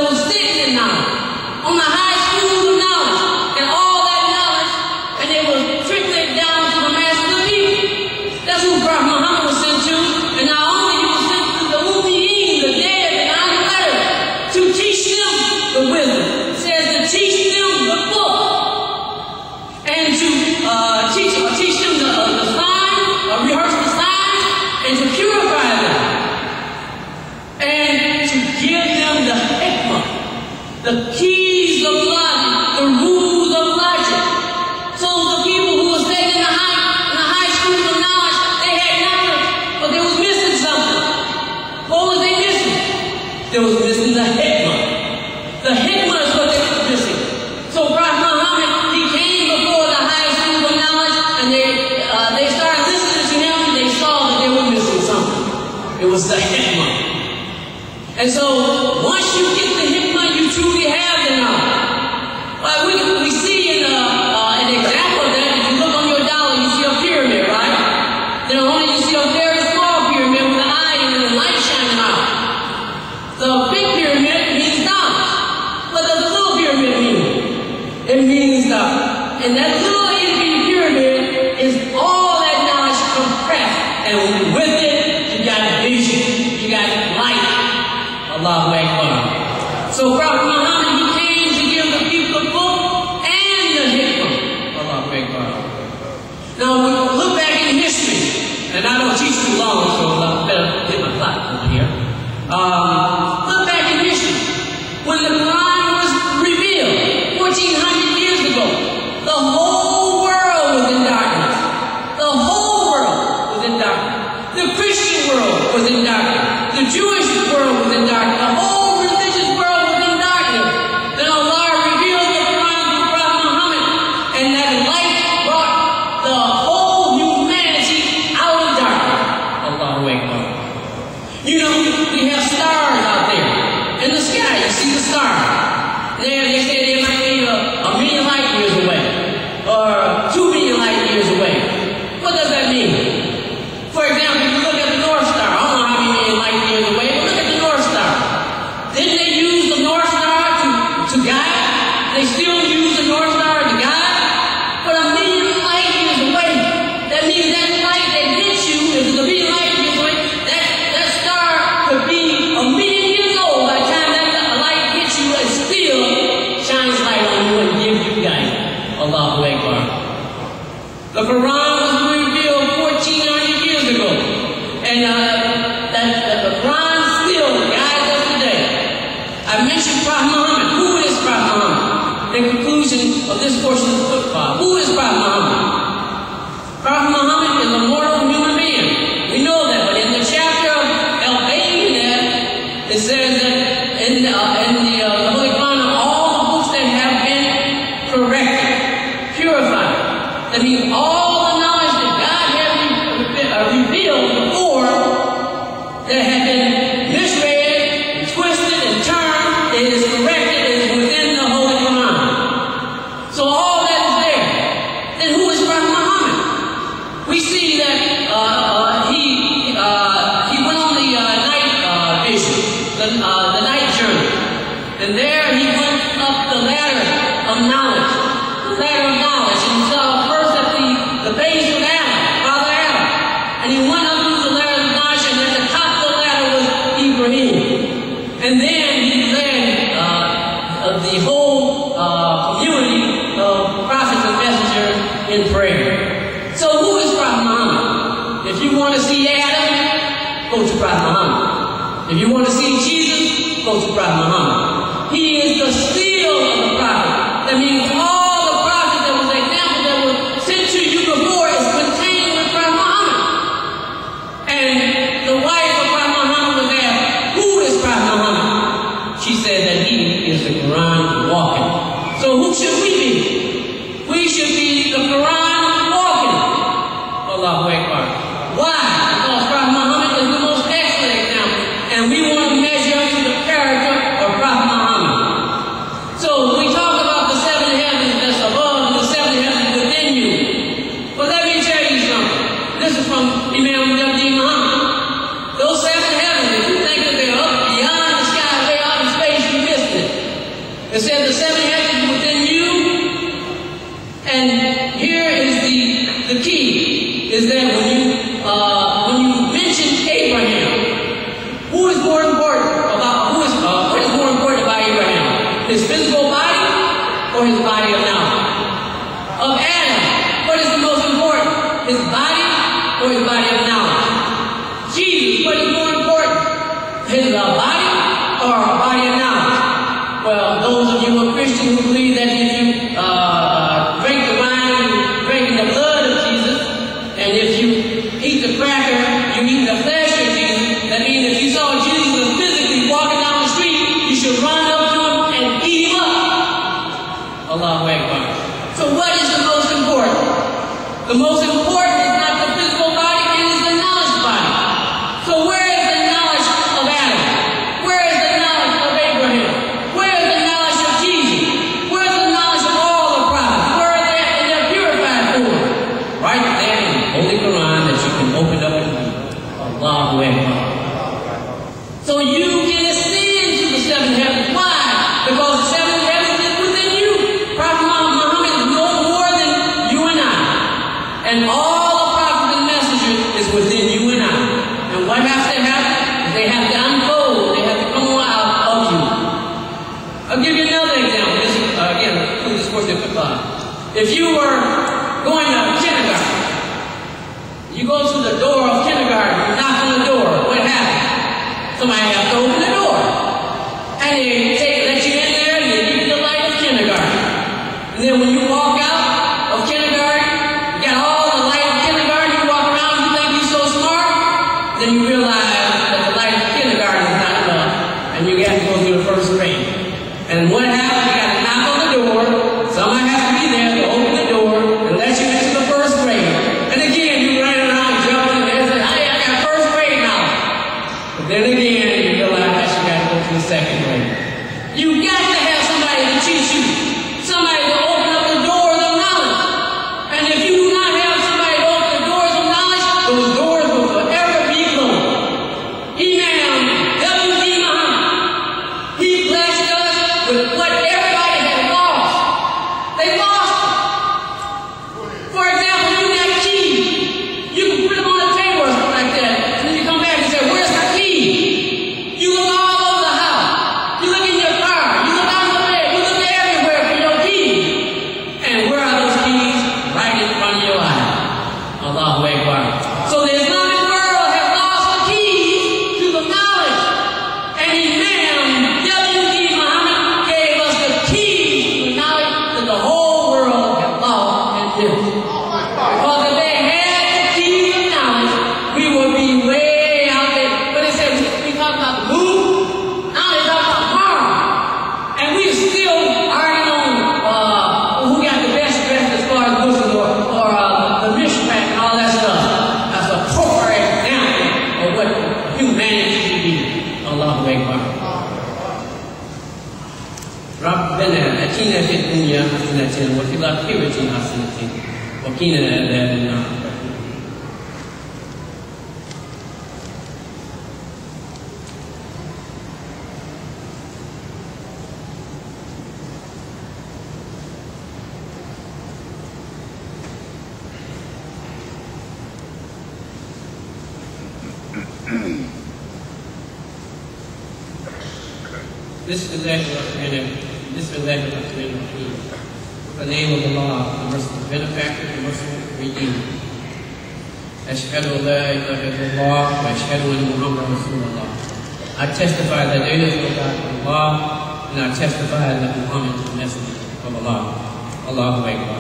that was sitting in knowledge, on the high schools of knowledge, and all that knowledge, and it was trickling down to the mass of the people. That's who Prophet Muhammad was sent to, and not only he was sent to the Ummiyeen, the dead and unlettered, to teach them the wisdom. It says to teach them the book, and to teach them the signs, rehearse the signs, and to purify them, and to give them the hikmah, the keys of logic, the rules of logic. So the people who were staying in the high schools of knowledge, they had knowledge, but they was missing something. What was they missing? They was missing the hikmah. The hikmah is what they were missing. So Prophet Muhammad, he came before the high schools of knowledge, and they started listening to him, and they saw that they were missing something. It was the hikmah. And so once you get the hikmah, you truly have the knowledge. Like we see in an example of that. If you look on your dollar, you see a pyramid, right? Then only you see a very small pyramid with an eye and the light shining out. The big pyramid means knowledge. What does the little pyramid mean? It means knowledge. And that little itty pyramid is all that knowledge compressed. And with it, you got vision, you got light. Allahu Akbar. So Prophet Muhammad, he came to give the people the book and the hikmah. Allahu Akbar. Now we look back in history, and I don't teach too long, so I better get my clock over here. Look back in history. When the Quran was revealed 1400 years ago, the whole world was in darkness. The whole world was in darkness. The Christian world was in darkness. The Jewish world was in darkness. The whole religious world was in darkness. Then Allah revealed the Quran to Prophet Muhammad, and that light brought the whole humanity out of darkness. Allahu Akbar. You know, we have stars out there in the sky. You see the stars. They say they might be a million light years away, or 2 million light years away. What does that mean? For example, if you look at the North Star, I don't know how many million light years away, but look at the North Star. Didn't they use the North Star to guide? They still use the North Star to guide? But a million light years away, that means that light that hits you, if it's a million light years away, that star could be a million years old by the time that light hits you and still shines light on you and gives you guidance. Allahu Akbar. The Quran was revealed 1400 years ago, and the Quran still guides us today. I mentioned Prophet Muhammad. Who is Prophet Muhammad? In conclusion of this portion of the football, who is Prophet Muhammad? Prophet Muhammad is a mortal human being. We know that, but in the chapter of Elam, it says that in the Holy Quran, all the books that have been corrected, purified, that means all the knowledge that God had revealed before that had been misread, twisted, and turned, it is corrected, it is within the Holy Quran. So all that is there. Then who is Prophet Muhammad? We see that he went on the night vision, the night journey, and there he went up the ladder of knowledge, and he saw first at the base of Elam, Father Elam, and he went up through the ladder of knowledge, and at the top of the ladder was Ibrahim, and then he led the whole community of prophets and messengers in prayer. So who is Prophet Muhammad? If you want to see Adam, go to Prophet Muhammad. If you want to see Jesus, go to Prophet Muhammad. He is the seal of the prophet. That means all the prophets that was example that was sent to you before is contained with Prophet Muhammad. And the wife of Prophet Muhammad was asked, who is Prophet Muhammad? She said that he is the Quran walking. So who should we be? We should be the Quran walking. Allahu Akbar. Why? Because Prophet Muhammad is the most excellent example, and we want to measure up to the character of Prophet Muhammad. So we talk about the 7 heavens that's above and the 7 heavens within you. But let me tell you something. This is from Imam Deen. Those 7 heavens, if you think that they're up beyond the sky, way out in space, you missed it. The most important is not the physical body, it is the knowledge body. So where is the knowledge of Adam? Where is the knowledge of Abraham? Where is the knowledge of Jesus? Where is the knowledge of all the prophets? Where are they in their purified form? Right there in the Holy Quran that you can open up and read. Allahu Akbar. So you can ascend to the seven heavens. Why? Because the seven heavens is within you. Prophet Muhammad is no more than you and I. And all the prophets and messengers is within you and I. And what has to happen? They have to unfold. They have to come on out of you. I'll give you another example. This is, again, through this course of fiqh. If you were going to kindergarten, you go to the door of kindergarten, you knock on the door, what happens? Somebody has to open the door. And they let you in there and they give you the light of kindergarten. And then when you walk out of kindergarten, you got all the light of kindergarten, you walk around, you think you're so smart, then you realize that the light of kindergarten is not enough. And you have to go through the first grade. And what happens? You got to knock on the door. Somebody has to be there to open the door and let you into the first grade. And again, you run around jumping and say, hey, I got first grade now. But then again, you realize that you got to go to the second grade. You got to have somebody to teach you. Somebody to open up the doors of knowledge. And if you do not have somebody to open the doors of knowledge, those doors will forever be closed. Imam, Mohammed, he blessed us with what everybody had lost. They lost it. For example, you got keys. You can put them on the table or something like that. And then you come back and say, where's the key? You look all over the house. You look in your car. You look out the bed. You look everywhere for your keys. And where are those keys? Right in front of your eyes. Allahu Akbar. So the Islamic world has lost the keys to the knowledge. And Imam W.D. Muhammad gave us the keys to the knowledge that the whole world has lost and missed. Because if they had the keys of knowledge, we would be way out there. But it said we talk about the moon, now they talk about Mars. And we still arguing on who got the best dress as far as Muslims or the mishpat and all that stuff. That's a poor example of what humanity should be. Allahu Akbar. ربنا اتنا في الدنيا حسنة وفي الآخرة حسنة وقنا عذاب النار. Bismillahirrahmanirrahim. The name of Allah, the merciful benefactor, the merciful redeemer. Ashhadu an la ilaha illallah wa ashhadu anna Muhammadan Rasulullah. I testify that there is no God but Allah, and I testify that Muhammad is the messenger of Allah. Allahu Akbar.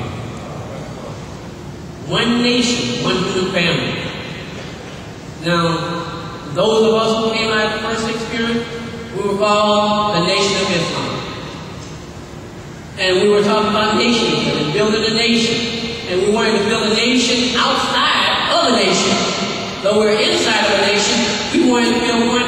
One nation, one human family. Now, those of us who came out of the first experience, we were called the Nation of Islam. And we were talking about nations and building a nation. And we wanted to build a nation outside of a nation. Though we're inside of a nation, we wanted to build one